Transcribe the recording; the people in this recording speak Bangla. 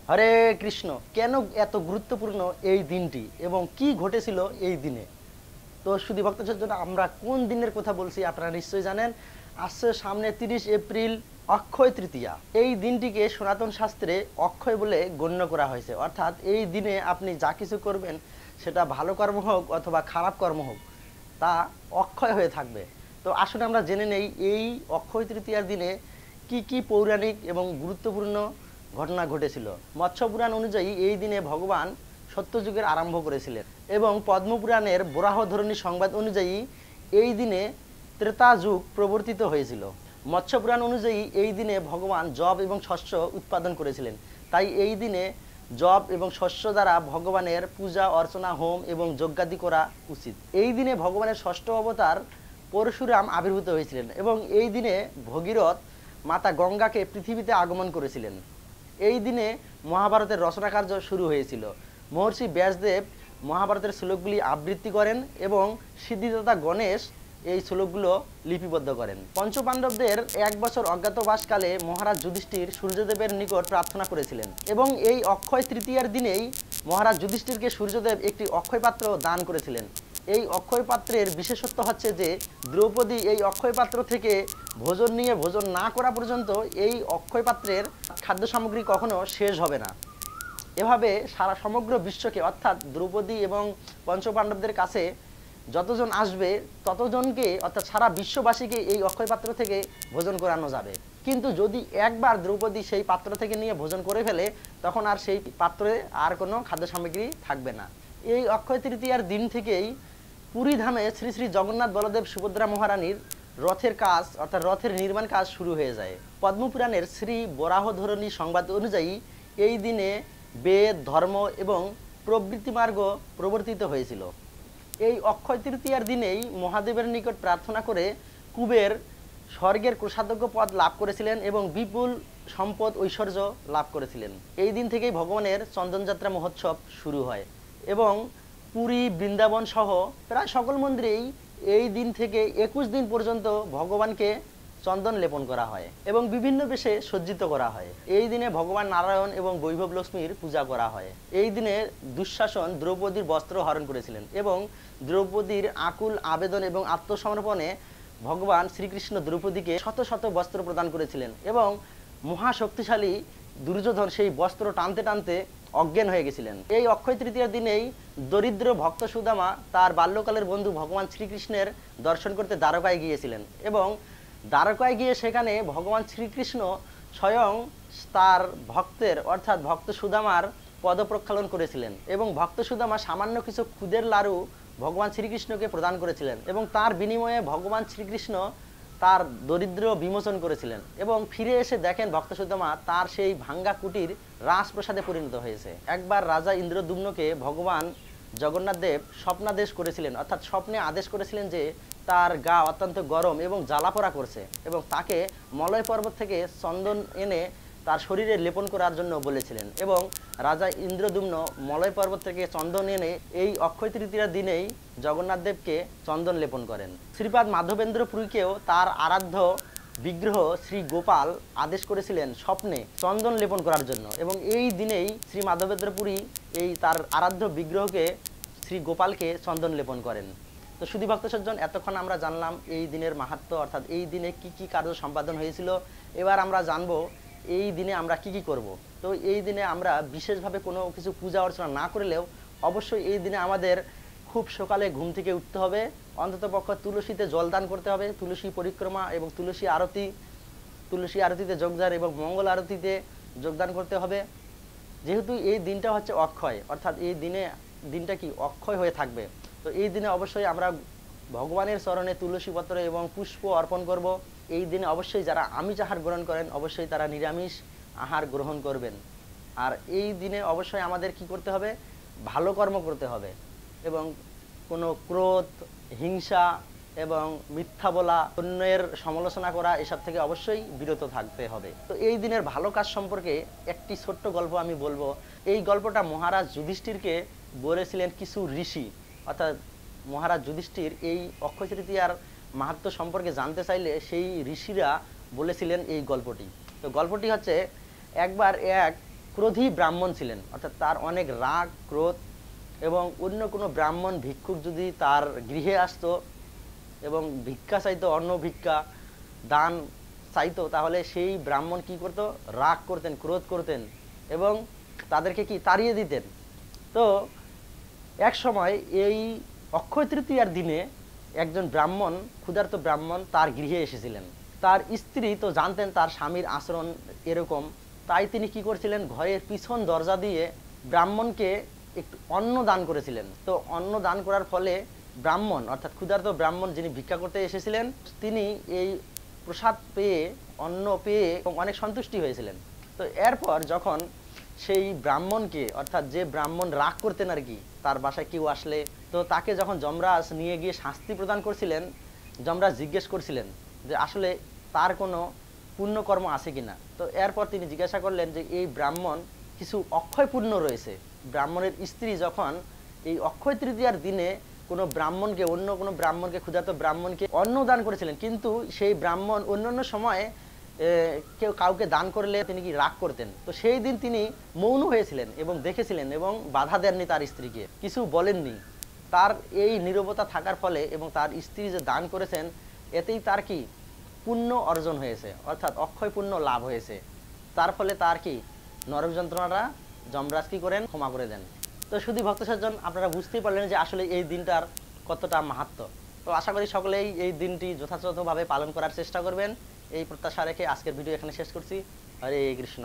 হরে কৃষ্ণ। কেন এত গুরুত্বপূর্ণ এই দিনটি এবং কি ঘটেছিল এই দিনে? তো শুধু ভক্তদের জন্য আমরা কোন দিনের কথা বলছি আপনারা নিশ্চয়ই জানেন। আসছে সামনে 30 এপ্রিল অক্ষয় তৃতীয়া। এই দিনটিকে সনাতন শাস্ত্রে অক্ষয় বলে গণ্য করা হয়েছে, অর্থাৎ এই দিনে আপনি যা কিছু করবেন সেটা ভালো কর্ম হোক অথবা খারাপ কর্ম হোক তা অক্ষয় হয়ে থাকবে। তো আসলে আমরা জেনে নেই এই অক্ষয় তৃতীয়ার দিনে কি কি পৌরাণিক এবং গুরুত্বপূর্ণ ঘটনা ঘটেছিল। মৎস্য পুরাণ অনুযায়ী এই দিনে ভগবান সত্যযুগের আরম্ভ করেছিলেন এবং পদ্মপুরাণের বরাহধরণী সংবাদ অনুযায়ী এই দিনে ত্রেতা যুগ প্রবর্তিত হয়েছিল। মৎস্য পুরাণ অনুযায়ী এই দিনে ভগবান যব এবং শস্য উৎপাদন করেছিলেন, তাই এই দিনে যব এবং শস্য দ্বারা ভগবানের পূজা অর্চনা হোম এবং যজ্ঞাদি করা উচিত। এই দিনে ভগবানের ষষ্ঠ অবতার পরশুরাম আবির্ভূত হয়েছিলেন এবং এই দিনে ভগীরথ মাতা গঙ্গাকে পৃথিবীতে আগমন করেছিলেন। এই দিনে মহাভারতের রচনা কার্য শুরু হয়েছিল। মহর্ষি ব্যাসদেব মহাভারতের শ্লোকগুলি আবৃত্তি করেন এবং সিদ্ধিদাতা গণেশ এই শ্লোকগুলো লিপিবদ্ধ করেন। পঞ্চপাণ্ডবদের 1 বছর অজ্ঞাতবাসকালে মহারাজ যুধিষ্ঠির সূর্যদেবের নিকট প্রার্থনা করেছিলেন এবং এই অক্ষয় তৃতীয়ার দিনেই মহারাজ যুধিষ্ঠিরকে সূর্যদেব একটি অক্ষয় পাত্র দান করেছিলেন। এই অক্ষয় পাত্রের বিশেষত্ব হচ্ছে যে দ্রৌপদী এই অক্ষয় পাত্র থেকে ভোজন নিয়ে ভোজন না করা পর্যন্ত এই অক্ষয় পাত্রের খাদ্য সামগ্রী কখনো শেষ হবে না। এভাবে সারা সমগ্র বিশ্বকে, অর্থাৎ দ্রৌপদী এবং পঞ্চপাণ্ডবদের কাছে যতজন আসবে ততজনকে, অর্থাৎ সারা বিশ্ববাসীকে এই অক্ষয় পাত্র থেকে ভোজন করানো যাবে। কিন্তু যদি একবার দ্রৌপদী সেই পাত্র থেকে নিয়ে ভোজন করে ফেলে তখন আর সেই পাত্রে আর কোনো খাদ্য সামগ্রী থাকবে না। এই অক্ষয় তৃতীয়ার দিন থেকেই পুরী ধামে শ্রী শ্রী জগন্নাথ বলদেব সুভদ্রা মহারানীর রথের কাজ, অর্থাৎ রথের নির্মাণ কাজ শুরু হয়ে যায়। পদ্মপুরাণের শ্রী বরাহধরণী সংবাদ অনুযায়ী এই দিনে বেদ, ধর্ম এবং প্রবৃত্তি মার্গ প্রবর্তিত হয়েছিল। এই অক্ষয় তৃতীয়ার দিনেই মহাদেবের নিকট প্রার্থনা করে কুবের স্বর্গের কোষাধ্যক্ষ পদ লাভ করেছিলেন এবং বিপুল সম্পদ ঐশ্বর্য লাভ করেছিলেন। এই দিন থেকেই ভগবানের চন্দনযাত্রা মহোৎসব শুরু হয় এবং পুরী, বৃন্দাবন সহ প্রায় সকল মন্দিরেই এই দিন থেকে 21 দিন পর্যন্ত ভগবানকে চন্দন লেপন করা হয় এবং বিভিন্ন বেশে সজ্জিত করা হয়। এই দিনে ভগবান নারায়ণ এবং বৈভব লক্ষ্মীর পূজা করা হয়। এই দিনে দুঃশাসন দ্রৌপদীর বস্ত্র হরণ করেছিলেন এবং দ্রৌপদীর আকুল আবেদন এবং আত্মসমর্পণে ভগবান শ্রীকৃষ্ণ দ্রৌপদীকে শত শত বস্ত্র প্রদান করেছিলেন এবং মহাশক্তিশালী দুর্যোধন সেই বস্ত্র টানতে টানতে অজ্ঞান হয়ে গেছিলেন। এই অক্ষয় তৃতীয়ার দিনেই দরিদ্র ভক্ত সুদামা তার বাল্যকালের বন্ধু ভগবান শ্রীকৃষ্ণের দর্শন করতে দ্বারকায় গিয়েছিলেন এবং দ্বারকায় গিয়ে সেখানে ভগবান শ্রীকৃষ্ণ স্বয়ং তার ভক্তের, অর্থাৎ ভক্ত সুদামার পদ প্রক্ষালন করেছিলেন এবং ভক্ত সুদামা সামান্য কিছু খুদের লাড়ু ভগবান শ্রীকৃষ্ণকে প্রদান করেছিলেন এবং তার বিনিময়ে ভগবান শ্রীকৃষ্ণ তার দরিদ্র বিমোচন করেছিলেন এবং ফিরে এসে দেখেন ভক্ত সুদামা তার সেই ভাঙ্গা কুটির রাজপ্রাসাদে পরিণত হয়েছে। একবার রাজা ইন্দ্রদ্যুম্নকে ভগবান জগন্নাথ দেব স্বপ্নাদেশ করেছিলেন, অর্থাৎ স্বপ্নে আদেশ করেছিলেন যে তার গা অত্যন্ত গরম এবং জ্বালাপোড়া করছে এবং তাকে মলয় পর্বত থেকে চন্দন এনে তার শরীরে লেপন করার জন্য বলেছিলেন এবং রাজা ইন্দ্রদ্যুম্ন মলয় পর্বত থেকে চন্দন এনে এই অক্ষয় তৃতীয়ার দিনেই জগন্নাথ দেবকে চন্দন লেপন করেন। শ্রীপাদ মাধবেন্দ্র পুরীকেও তার আরাধ্য বিগ্রহ শ্রী গোপাল আদেশ করেছিলেন স্বপ্নে চন্দন লেপন করার জন্য এবং এই দিনেই শ্রী মাধবেন্দ্র পুরী এই তার আরাধ্য বিগ্রহকে শ্রী গোপালকে চন্দন লেপন করেন। তো শুধু ভক্ত সজ্জন, এতক্ষণ আমরা জানলাম এই দিনের মাহাত্ম্য, অর্থাৎ এই দিনে কি কি কার্য সম্পাদন হয়েছিল। এবার আমরা জানবো এই দিনে আমরা কি কি করব। তো এই দিনে আমরা বিশেষভাবে কোনো কিছু পূজা অর্চনা না করলেও অবশ্যই এই দিনে আমাদের খুব সকালে ঘুম থেকে উঠতে হবে, অন্ততপক্ষ তুলসীতে জলদান করতে হবে, তুলসী পরিক্রমা এবং তুলসী আরতিতে যোগদান এবং মঙ্গল আরতিতে যোগদান করতে হবে। যেহেতু এই দিনটা হচ্ছে অক্ষয়, অর্থাৎ এই দিনটা কি অক্ষয় হয়ে থাকবে, তো এই দিনে অবশ্যই আমরা ভগবানের চরণে তুলসী পত্র এবং পুষ্প অর্পণ করব। এই দিনে অবশ্যই যারা আমিষ আহার গ্রহণ করেন অবশ্যই তারা নিরামিষ আহার গ্রহণ করবেন। আর এই দিনে অবশ্যই আমাদের কি করতে হবে, ভালো কর্ম করতে হবে এবং কোনো ক্রোধ, হিংসা এবং মিথ্যা বলা, অন্যের সমালোচনা করা এসব থেকে অবশ্যই বিরত থাকতে হবে। তো এই দিনের ভালো কাজ সম্পর্কে একটি ছোট্ট গল্প আমি বলবো। এই গল্পটা মহারাজ যুধিষ্ঠিরকে বলেছিলেন কিছু ঋষি, অর্থাৎ মহারাজ যুধিষ্ঠির এই অক্ষয় তৃতীয়ার মাহাত্ম্য সম্পর্কে জানতে চাইলে সেই ঋষিরা বলেছিলেন এই গল্পটি। তো গল্পটি হচ্ছে, একবার এক ক্রোধী ব্রাহ্মণ ছিলেন, অর্থাৎ তার অনেক রাগ ক্রোধ, এবং অন্য কোনো ব্রাহ্মণ ভিক্ষুক যদি তার গৃহে আসতো এবং ভিক্ষা চাইতো, অন্ন ভিক্ষা দান চাইতো, তাহলে সেই ব্রাহ্মণ কি করতো, রাগ করতেন, ক্রোধ করতেন এবং তাদেরকে কি তাড়িয়ে দিতেন। তো এক সময় এই অক্ষয় তৃতীয়ার দিনে একজন ব্রাহ্মণ, ক্ষুধার্ত ব্রাহ্মণ তার গৃহে এসেছিলেন। তার স্ত্রী তো জানতেন তার স্বামীর আচরণ এরকম, তাই তিনি কি করছিলেন, ঘরের পিছন দরজা দিয়ে ব্রাহ্মণকে একটু অন্ন দান করেছিলেন। তো অন্ন দান করার ফলে ব্রাহ্মণ, অর্থাৎ ক্ষুধার্ত ব্রাহ্মণ যিনি ভিক্ষা করতে এসেছিলেন, তিনি এই প্রসাদ পেয়ে, অন্ন পেয়ে অনেক সন্তুষ্টি হয়েছিলেন। তো এরপর যখন সেই ব্রাহ্মণকে, অর্থাৎ যে ব্রাহ্মণ রাগ করতেন আর কি, তার বাসায় কেউ আসলে, তো তাকে যখন যমরাজ নিয়ে গিয়ে শাস্তি প্রদান করছিলেন, যমরাজ জিজ্ঞেস করছিলেন যে আসলে তার কোনো পুণ্যকর্ম আছে কিনা। তো এরপর তিনি জিজ্ঞাসা করলেন যে এই ব্রাহ্মণ কিছু অক্ষয় পুণ্য রয়েছে। ব্রাহ্মণের স্ত্রী যখন এই অক্ষয় তৃতীয়ার দিনে কোনো ব্রাহ্মণকে, অন্য কোনো ব্রাহ্মণকে, ক্ষুধার্ত ব্রাহ্মণকে অন্ন দান করেছিলেন, কিন্তু সেই ব্রাহ্মণ অন্যান্য সময়ে কেউ কাউকে দান করলে তিনি কি রাগ করতেন। তো সেই দিন তিনি মৌন হয়েছিলেন এবং দেখেছিলেন এবং বাধা দেননি তার স্ত্রীকে, কিছু বলেননি। তার এই নীরবতা থাকার ফলে এবং তার স্ত্রী যে দান করেছেন, এতেই তার কি পুণ্য অর্জন হয়েছে, অর্থাৎ অক্ষয় পুণ্য লাভ হয়েছে। তার ফলে তার কি নরক যন্ত্রণাটা যমরাজ কি করেন, ক্ষমা করে দেন। তো শুধু ভক্ত সজ্জন, আপনারা বুঝতেই পারলেন যে আসলে এই দিনটার কতটা মাহাত্ম্য। তো আশা করি সকলেই এই দিনটি যথাযথভাবে পালন করার চেষ্টা করবেন, এই প্রত্যাশা রেখে আজকের ভিডিও এখানে শেষ করছি। হরে কৃষ্ণ।